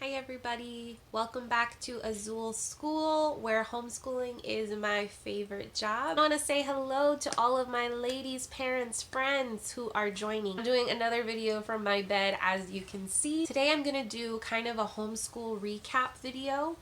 Hi everybody, welcome back to Azul School, where homeschooling is my favorite job. I want to say hello to all of my ladies, parents, friends who are joining. I'm doing another video from my bed, as you can see. Today I'm going to do kind of a homeschool recap video.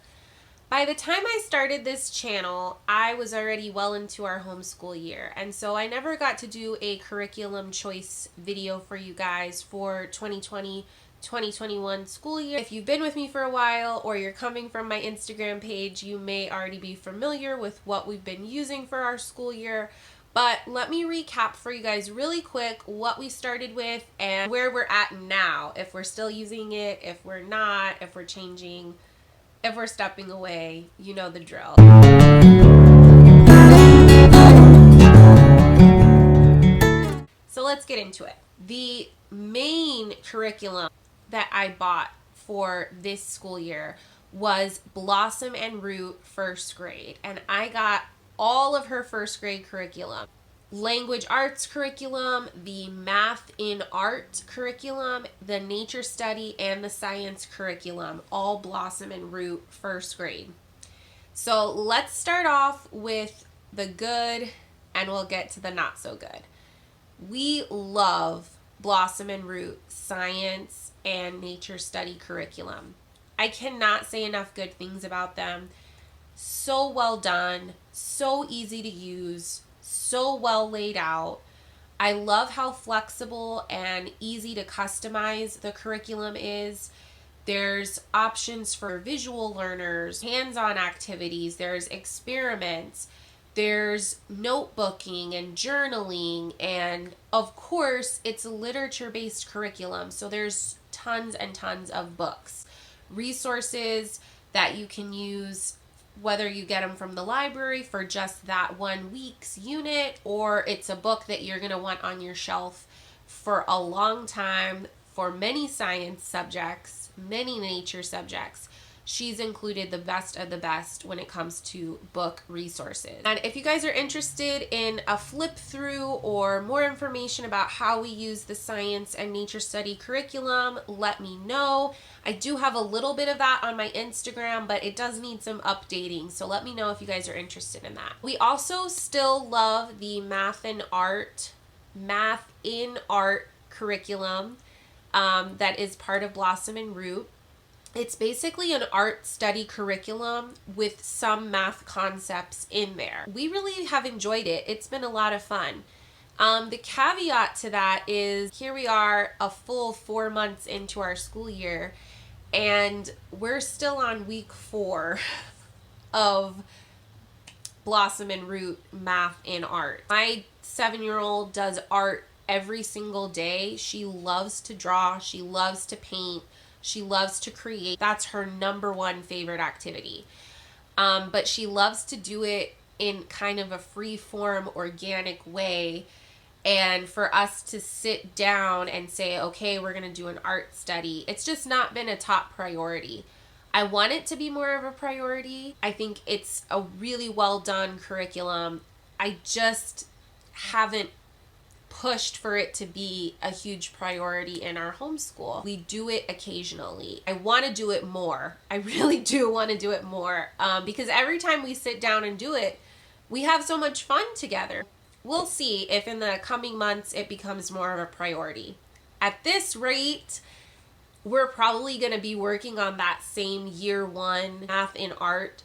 By the time I started this channel, I was already well into our homeschool year, and so I never got to do a curriculum choice video for you guys for 2020-2021 school year. If you've been with me for a while or you're coming from my Instagram page, you may already be familiar with what we've been using for our school year. But let me recap for you guys really quick what we started with and where we're at now. If we're still using it, if we're not, if we're changing, if we're stepping away, you know the drill. So let's get into it. The main curriculum that I bought for this school year was Blossom and Root first grade, and I got all of her first grade curriculum. Language arts curriculum, the math in art curriculum, the nature study, and the science curriculum, all Blossom and Root first grade. So let's start off with the good and we'll get to the not so good. We love Blossom and Root science and nature study curriculum. I cannot say enough good things about them. So well done, so easy to use, so well laid out. I love how flexible and easy to customize the curriculum is. There's options for visual learners, hands-on activities, there's experiments, there's notebooking and journaling, and of course it's a literature-based curriculum, so there's tons and tons of books, resources that you can use, whether you get them from the library for just that 1 week's unit, or it's a book that you're going to want on your shelf for a long time for many science subjects, many nature subjects. She's included the best of the best when it comes to book resources. And if you guys are interested in a flip through or more information about how we use the science and nature study curriculum, let me know. I do have a little bit of that on my Instagram, but it does need some updating. So let me know if you guys are interested in that. We also still love the math in art curriculum that is part of Blossom and Root. It's basically an art study curriculum with some math concepts in there. We really have enjoyed it. It's been a lot of fun. The caveat to that is here we are a full 4 months into our school year, and we're still on week 4 of Blossom and Root math in art. My 7-year-old does art every single day. She loves to draw. She loves to paint. She loves to create. That's her number one favorite activity. But she loves to do it in kind of a free form, organic way. And for us to sit down and say, okay, we're going to do an art study, it's just not been a top priority. I want it to be more of a priority. I think it's a really well done curriculum. I just haven't pushed for it to be a huge priority in our homeschool. We do it occasionally. I want to do it more. I really do want to do it more because every time we sit down and do it, we have so much fun together. We'll see if in the coming months it becomes more of a priority. At this rate, we're probably going to be working on that same year 1 math in art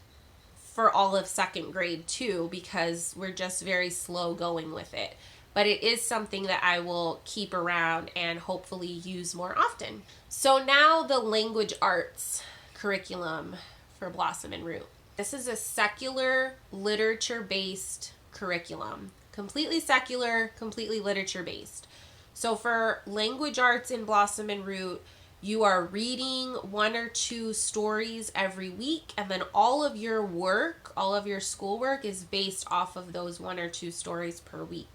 for all of 2nd grade too, because we're just very slow going with it. But it is something that I will keep around and hopefully use more often. So now the language arts curriculum for Blossom and Root. This is a secular literature-based curriculum. Completely secular, completely literature-based. So for language arts in Blossom and Root, you are reading 1 or 2 stories every week, and then all of your work, all of your schoolwork is based off of those 1 or 2 stories per week.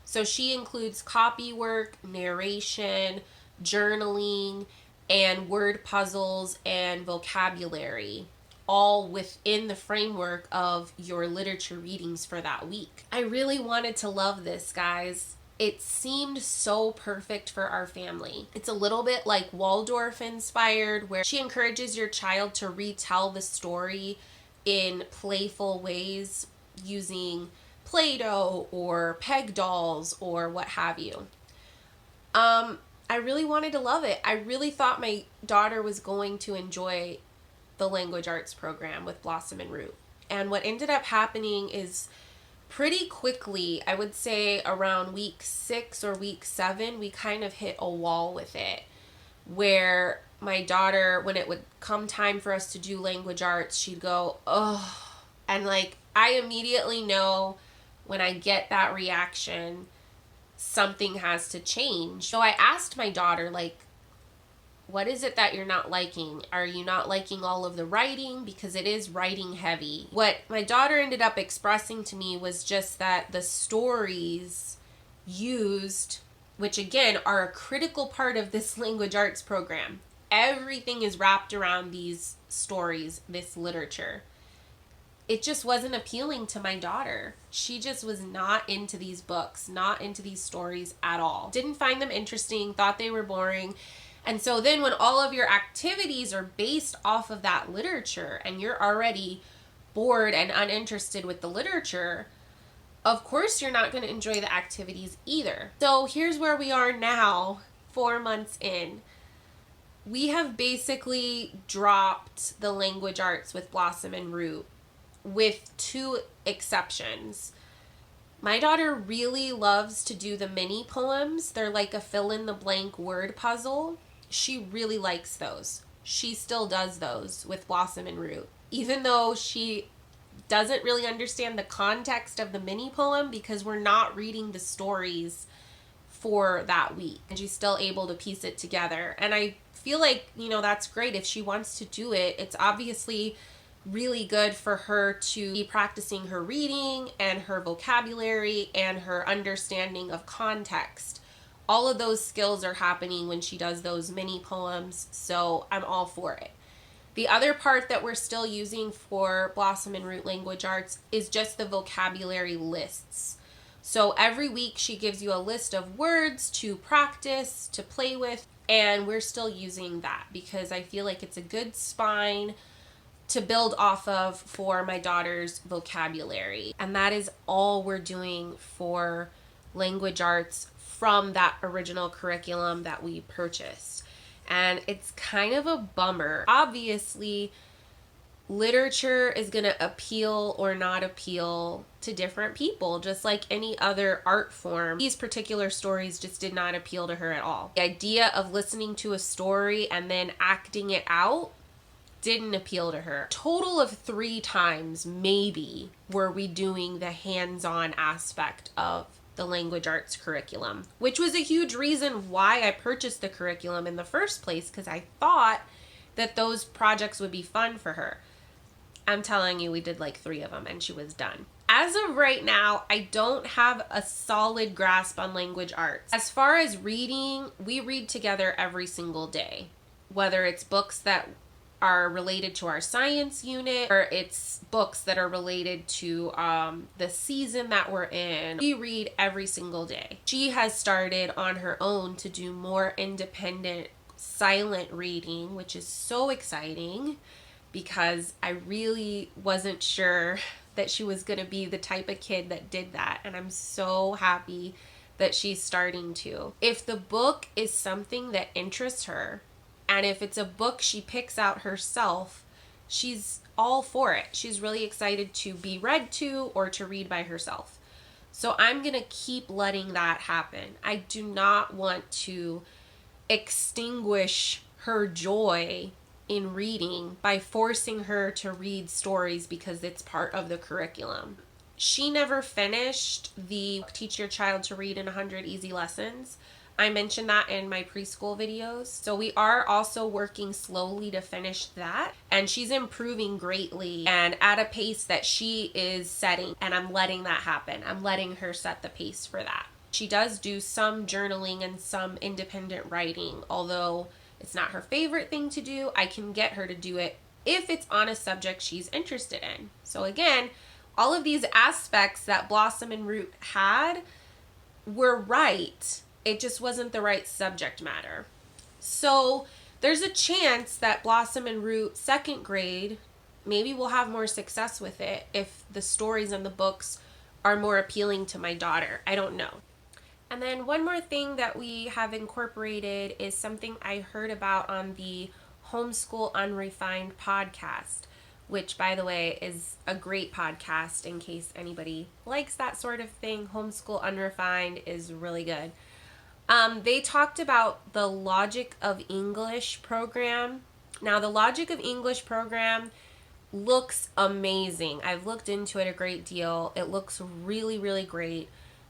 So she includes copy work, narration, journaling, and word puzzles and vocabulary, all within the framework of your literature readings for that week. I really wanted to love this, guys. it seemed so perfect for our family. It's a little bit like Waldorf inspired, where she encourages your child to retell the story in playful ways using Play-Doh or peg dolls or what have you. I really wanted to love it. I really thought my daughter was going to enjoy the language arts program with Blossom and Root. And what ended up happening is pretty quickly, I would say around week 6 or week 7, we kind of hit a wall with it, where my daughter, when it would come time for us to do language arts, she'd go, oh, and like, I immediately know when I get that reaction, something has to change. So I asked my daughter, like, what is it that you're not liking? Are you not liking all of the writing? Because it is writing heavy. What my daughter ended up expressing to me was just that the stories used, which again are a critical part of this language arts program, everything is wrapped around these stories, this literature. It just wasn't appealing to my daughter. She just was not into these books, not into these stories at all. Didn't find them interesting, thought they were boring. And so then when all of your activities are based off of that literature and you're already bored and uninterested with the literature, of course you're not going to enjoy the activities either. So here's where we are now, 4 months in. We have basically dropped the language arts with Blossom and Root, with 2 exceptions. My daughter really loves to do the mini poems. They're like a fill-in-the-blank word puzzle. She really likes those. She still does those with Blossom and Root, even though she doesn't really understand the context of the mini poem because we're not reading the stories for that week. And she's still able to piece it together. And I feel like, that's great. If she wants to do it, it's obviously really good for her to be practicing her reading and her vocabulary and her understanding of context. All of those skills are happening when she does those mini poems, so I'm all for it. The other part that we're still using for Blossom and Root Language Arts is just the vocabulary lists. So every week she gives you a list of words to practice, to play with, and we're still using that because I feel like it's a good spine to build off of for my daughter's vocabulary. And that is all we're doing for language arts from that original curriculum that we purchased. And it's kind of a bummer. Obviously, literature is going to appeal or not appeal to different people, just like any other art form. These particular stories just did not appeal to her at all. The idea of listening to a story and then acting it out didn't appeal to her. Total of 3 times, maybe, were we doing the hands-on aspect of the language arts curriculum, which was a huge reason why I purchased the curriculum in the first place, because I thought that those projects would be fun for her. I'm telling you, we did like 3 of them and she was done. As of right now, I don't have a solid grasp on language arts. As far as reading, we read together every single day, whether it's books that are related to our science unit or it's books that are related to the season that we're in. We read every single day. She has started on her own to do more independent silent reading, which is so exciting because I really wasn't sure that she was going to be the type of kid that did that, and I'm so happy that she's starting to. If the book is something that interests her, and if it's a book she picks out herself, she's all for it. She's really excited to be read to or to read by herself. So I'm going to keep letting that happen. I do not want to extinguish her joy in reading by forcing her to read stories because it's part of the curriculum. She never finished the Teach Your Child to Read in 100 Easy Lessons. I mentioned that in my preschool videos. So we are also working slowly to finish that. And she's improving greatly and at a pace that she is setting. And I'm letting that happen. I'm letting her set the pace for that. She does do some journaling and some independent writing. Although it's not her favorite thing to do, I can get her to do it if it's on a subject she's interested in. So again, all of these aspects that Blossom and Root had, were right. It just wasn't the right subject matter. So there's a chance that Blossom and Root second grade, maybe we'll have more success with it if the stories and the books are more appealing to my daughter. I don't know. And then one more thing that we have incorporated is something I heard about on the Homeschool Unrefined podcast, which, by the way, is a great podcast in case anybody likes that sort of thing. Homeschool Unrefined is really good. They talked about the Logic of English program. Now, the Logic of English program looks amazing. I've looked into it a great deal. It looks really, really great.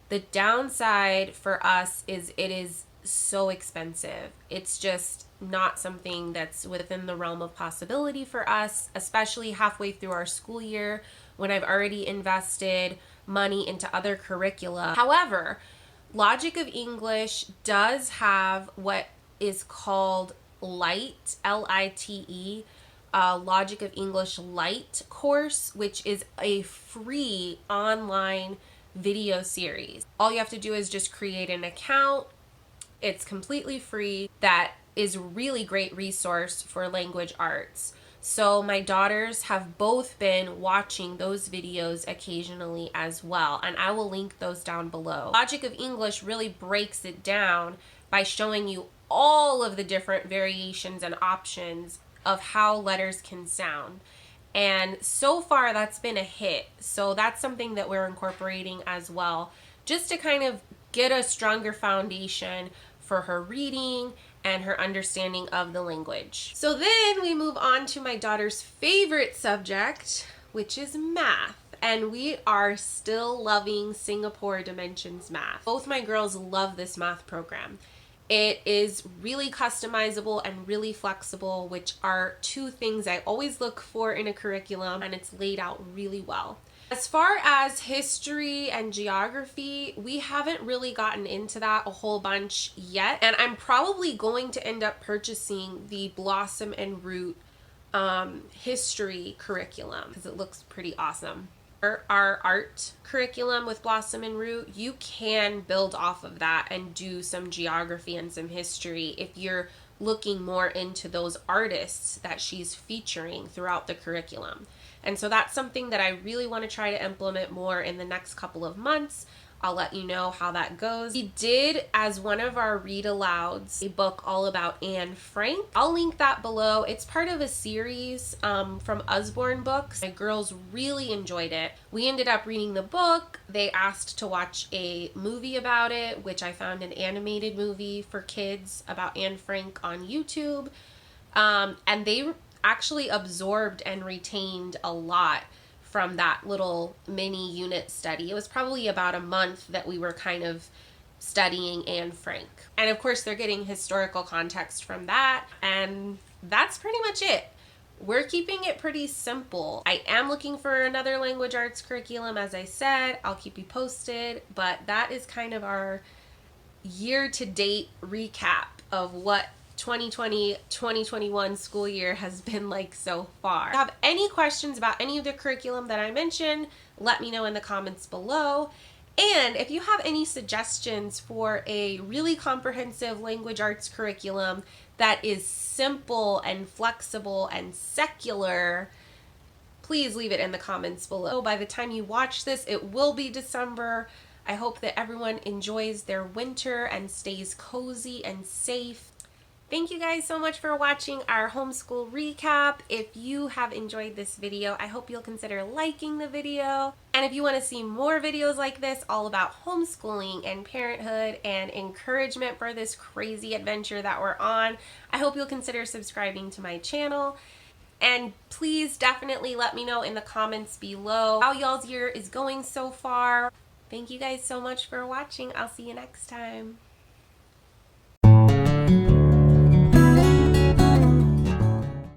The downside for us is it is so expensive. It's just not something that's within the realm of possibility for us, especially halfway through our school year when I've already invested money into other curricula. However, Logic of English does have what is called LITE, L-I-T-E, Logic of English LITE course, which is a free online video series. All you have to do is just create an account. It's completely free. That is a really great resource for language arts. So my daughters have both been watching those videos occasionally as well, and I will link those down below. Logic of English really breaks it down by showing you all of the different variations and options of how letters can sound. And so far, that's been a hit. So that's something that we're incorporating as well, just to kind of get a stronger foundation for her reading and her understanding of the language. So then we move on to my daughter's favorite subject, which is math. And we are still loving Singapore Dimensions math. Both my girls love this math program. It is really customizable and really flexible, which are two things I always look for in a curriculum, and it's laid out really well. As far as history and geography, we haven't really gotten into that a whole bunch yet, and I'm probably going to end up purchasing the Blossom and Root history curriculum because it looks pretty awesome. Our art curriculum with Blossom and Root, you can build off of that and do some geography and some history if you're looking more into those artists that she's featuring throughout the curriculum. And so that's something that I really want to try to implement more in the next couple of months. I'll let you know how that goes. We did, as one of our read alouds, a book all about Anne Frank. I'll link that below. It's part of a series from Usborne Books. My girls really enjoyed it. We ended up reading the book. They asked to watch a movie about it, which I found an animated movie for kids about Anne Frank on YouTube. And they actually absorbed and retained a lot from that little mini unit study. It was probably about a month that we were kind of studying Anne Frank. And of course, they're getting historical context from that. And that's pretty much it. We're keeping it pretty simple. I am looking for another language arts curriculum, as I said. I'll keep you posted. But that is kind of our year-to-date recap of what 2020-2021 school year has been like so far. If you have any questions about any of the curriculum that I mentioned, let me know in the comments below. And if you have any suggestions for a really comprehensive language arts curriculum that is simple and flexible and secular, please leave it in the comments below. By the time you watch this, it will be December. I hope that everyone enjoys their winter and stays cozy and safe. Thank you guys so much for watching our homeschool recap. If you have enjoyed this video, I hope you'll consider liking the video. And if you want to see more videos like this all about homeschooling and parenthood and encouragement for this crazy adventure that we're on, I hope you'll consider subscribing to my channel. And please definitely let me know in the comments below how y'all's year is going so far. Thank you guys so much for watching. I'll see you next time.